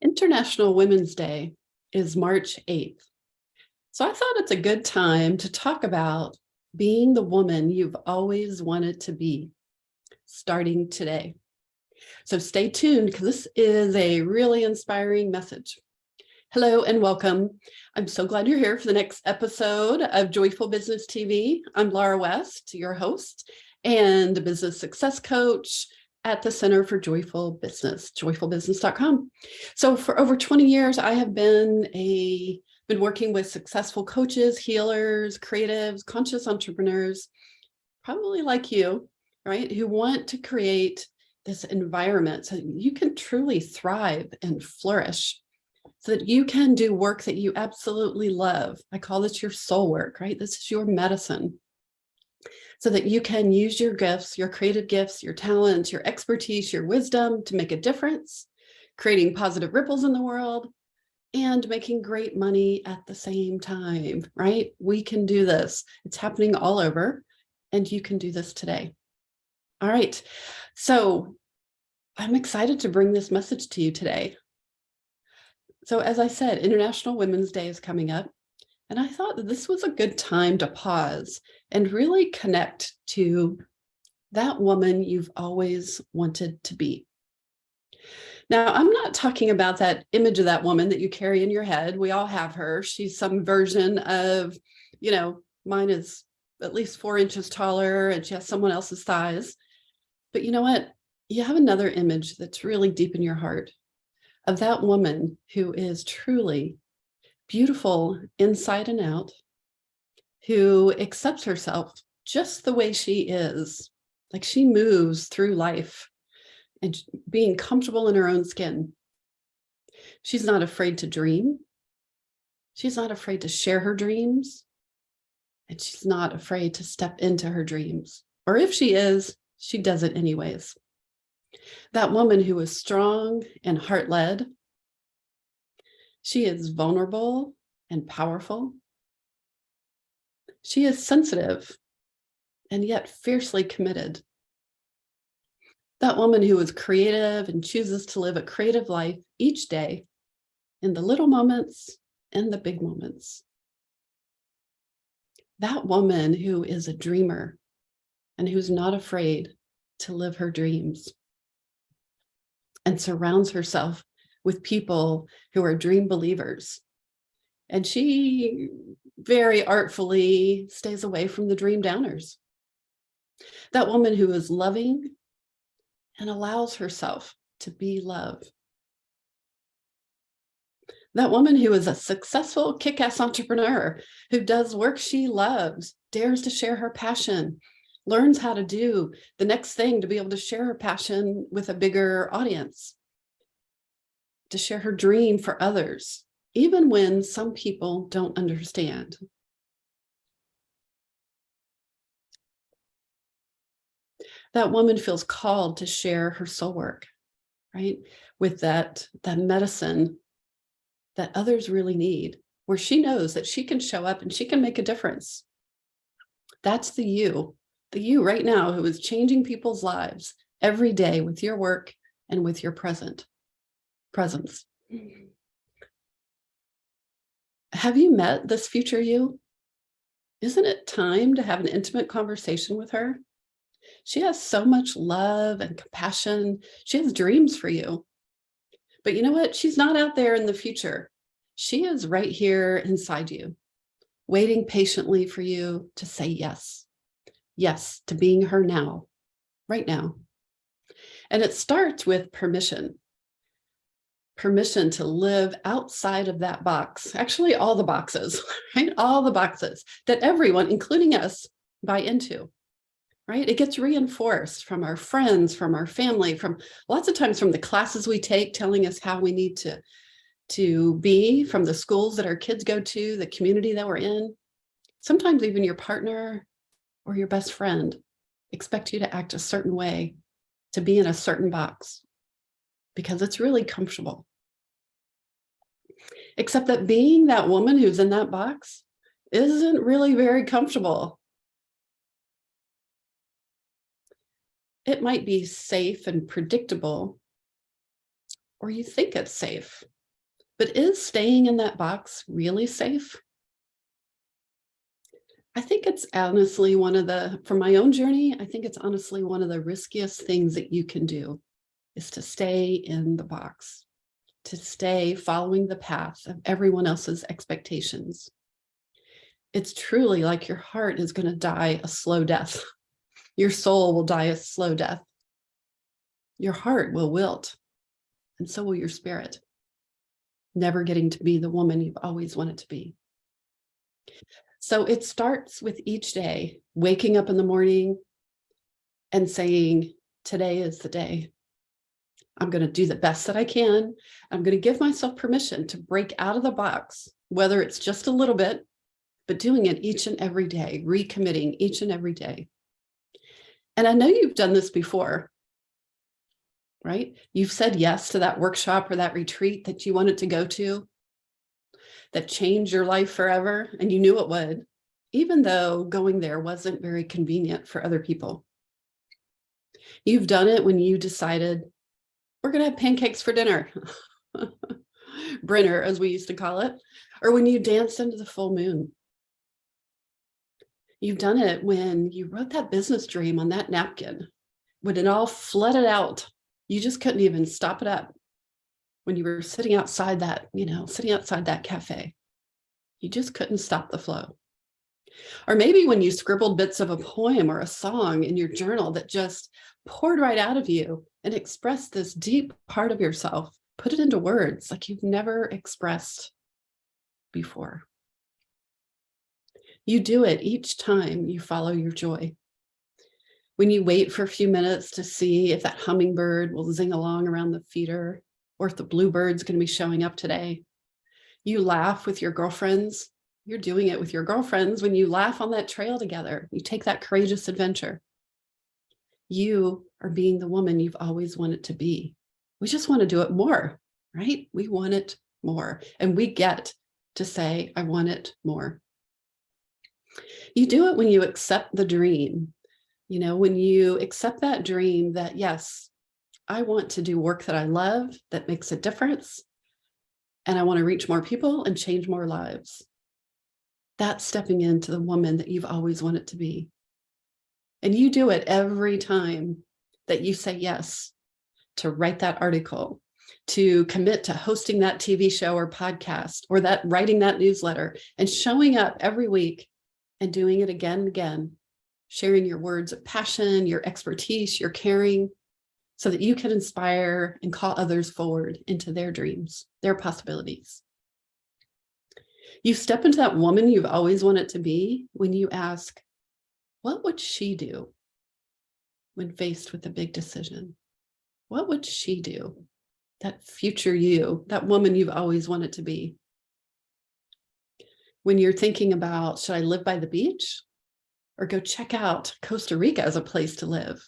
International Women's Day is March 8th. So I thought it's a good time to talk about being the woman you've always wanted to be, starting today. So stay tuned because this is a really inspiring message. Hello and welcome. I'm so glad you're here for the next episode of Joyful Business TV. I'm Laura West, your host and a business success coach at the Center for Joyful Business, joyfulbusiness.com. So for over 20 years, I have been working with successful coaches, healers, creatives, conscious entrepreneurs, probably like you, right, who want to create this environment so you can truly thrive and flourish, so that you can do work that you absolutely love. I call this your soul work, right? This is your medicine. So that you can use your gifts, your creative gifts, your talents, your expertise, your wisdom to make a difference, creating positive ripples in the world, and making great money at the same time, right? We can do this. It's happening all over, and you can do this today. All right. So I'm excited to bring this message to you today. So as I said, International Women's Day is coming up, and I thought that this was a good time to pause and really connect to that woman you've always wanted to be. Now, I'm not talking about that image of that woman that you carry in your head. We all have her. She's some version of, mine is at least 4 inches taller and she has someone else's thighs. But you know what? You have another image that's really deep in your heart of that woman who is truly beautiful inside and out, who accepts herself just the way she is, like she moves through life and being comfortable in her own skin. She's not afraid to dream. She's not afraid to share her dreams. And she's not afraid to step into her dreams. Or if she is, she does it anyways. That woman who is strong and heart-led. She is vulnerable and powerful. She is sensitive and yet fiercely committed. That woman who is creative and chooses to live a creative life each day in the little moments and the big moments. That woman who is a dreamer and who's not afraid to live her dreams and surrounds herself with people who are dream believers. And she very artfully stays away from the dream downers. That woman who is loving and allows herself to be love. That woman who is a successful kick-ass entrepreneur who does work she loves, dares to share her passion, learns how to do the next thing to be able to share her passion with a bigger audience, to share her dream for others, even when some people don't understand. That woman feels called to share her soul work, right? With that medicine that others really need, where she knows that she can show up and she can make a difference. That's the you right now who is changing people's lives every day with your work and with your presence. Have you met this future you? Isn't it time to have an intimate conversation with her? She has so much love and compassion. She has dreams for you. But you know what? She's not out there in the future. She is right here inside you, waiting patiently for you to say yes. Yes to being her now, right now. And it starts with permission. Permission to live outside of that box. Actually, all the boxes, right? All the boxes that everyone, including us, buy into. Right? It gets reinforced from our friends, from our family, from lots of times from the classes we take telling us how we need to be, from the schools that our kids go to, the community that we're in. Sometimes even your partner or your best friend expect you to act a certain way, to be in a certain box, because it's really comfortable. Except that being that woman who's in that box isn't really very comfortable. It might be safe and predictable, or you think it's safe. But is staying in that box really safe? I think it's honestly from my own journey, I think it's honestly one of the riskiest things that you can do is to stay in the box, to stay following the path of everyone else's expectations. It's truly like your heart is going to die a slow death. Your soul will die a slow death. Your heart will wilt, and so will your spirit, never getting to be the woman you've always wanted to be. So it starts with each day, waking up in the morning and saying, today is the day. I'm going to do the best that I can. I'm going to give myself permission to break out of the box, whether it's just a little bit, but doing it each and every day, recommitting each and every day. And I know you've done this before, right? You've said yes to that workshop or that retreat that you wanted to go to, that changed your life forever, and you knew it would, even though going there wasn't very convenient for other people. You've done it when you decided, we're going to have pancakes for dinner, Brinner, as we used to call it, or when you danced into the full moon. You've done it when you wrote that business dream on that napkin, when it all flooded out. You just couldn't even stop it up. When you were sitting outside that cafe, you just couldn't stop the flow. Or maybe when you scribbled bits of a poem or a song in your journal that just poured right out of you and expressed this deep part of yourself, put it into words like you've never expressed before. You do it each time you follow your joy. When you wait for a few minutes to see if that hummingbird will zing along around the feeder, or if the bluebird's going to be showing up today. You laugh with your girlfriends. You're doing it with your girlfriends when you laugh on that trail together. You take that courageous adventure. You are being the woman you've always wanted to be. We just want to do it more, right? We want it more. And we get to say, I want it more. You do it when you accept the dream. When you accept that dream that, yes, I want to do work that I love, that makes a difference, and I want to reach more people and change more lives. That's stepping into the woman that you've always wanted to be. And you do it every time that you say yes to write that article, to commit to hosting that TV show or podcast, or that writing that newsletter, and showing up every week and doing it again and again, sharing your words of passion, your expertise, your caring, so that you can inspire and call others forward into their dreams, their possibilities. You step into that woman you've always wanted to be when you ask, what would she do when faced with a big decision? What would she do? That future you, that woman you've always wanted to be. When you're thinking about, should I live by the beach or go check out Costa Rica as a place to live?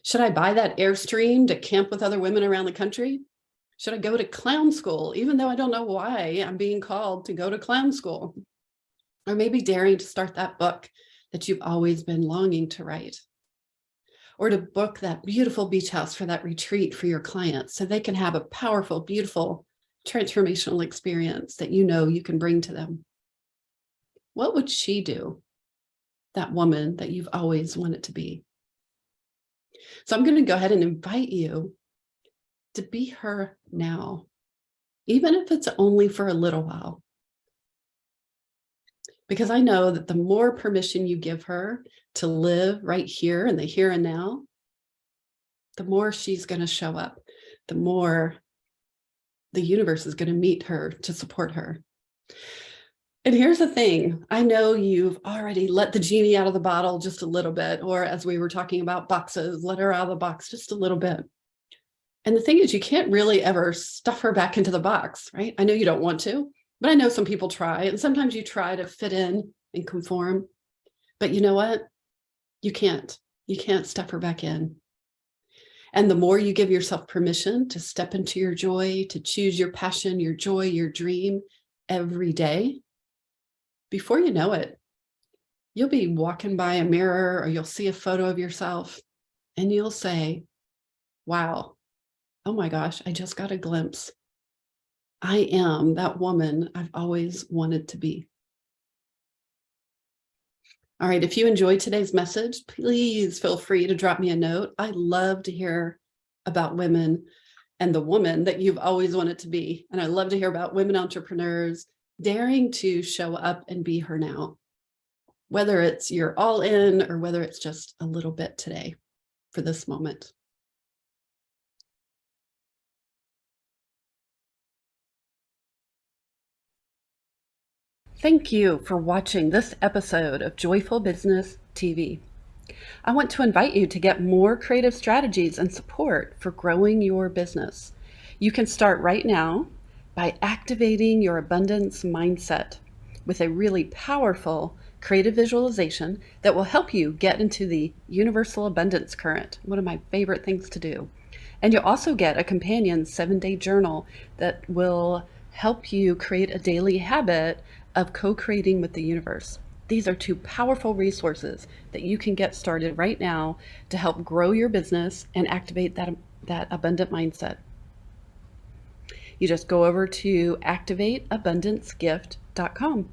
Should I buy that Airstream to camp with other women around the country? Should I go to clown school, even though I don't know why I'm being called to go to clown school? Or maybe daring to start that book that you've always been longing to write. Or to book that beautiful beach house for that retreat for your clients so they can have a powerful, beautiful, transformational experience that you can bring to them. What would she do? That woman that you've always wanted to be. So I'm going to go ahead and invite you to be her now, even if it's only for a little while. Because I know that the more permission you give her to live right here in the here and now, the more she's going to show up, the more the universe is going to meet her to support her. And here's the thing. I know you've already let the genie out of the bottle just a little bit, or as we were talking about boxes, let her out of the box just a little bit. And the thing is, you can't really ever stuff her back into the box, right? I know you don't want to, but I know some people try, and sometimes you try to fit in and conform, but you know what? You can't stuff her back in. And the more you give yourself permission to step into your joy, to choose your passion, your joy, your dream every day, before you know it, you'll be walking by a mirror or you'll see a photo of yourself and you'll say, wow, oh my gosh, I just got a glimpse. I am that woman I've always wanted to be. All right, if you enjoyed today's message, please feel free to drop me a note. I love to hear about women and the woman that you've always wanted to be. And I love to hear about women entrepreneurs daring to show up and be her now, whether it's you're all in or whether it's just a little bit today for this moment. Thank you for watching this episode of Joyful Business TV. I want to invite you to get more creative strategies and support for growing your business. You can start right now by activating your abundance mindset with a really powerful creative visualization that will help you get into the universal abundance current, one of my favorite things to do. And you'll also get a companion 7-day journal that will help you create a daily habit of co-creating with the universe. These are two powerful resources that you can get started right now to help grow your business and activate that abundant mindset. You just go over to activateabundancegift.com.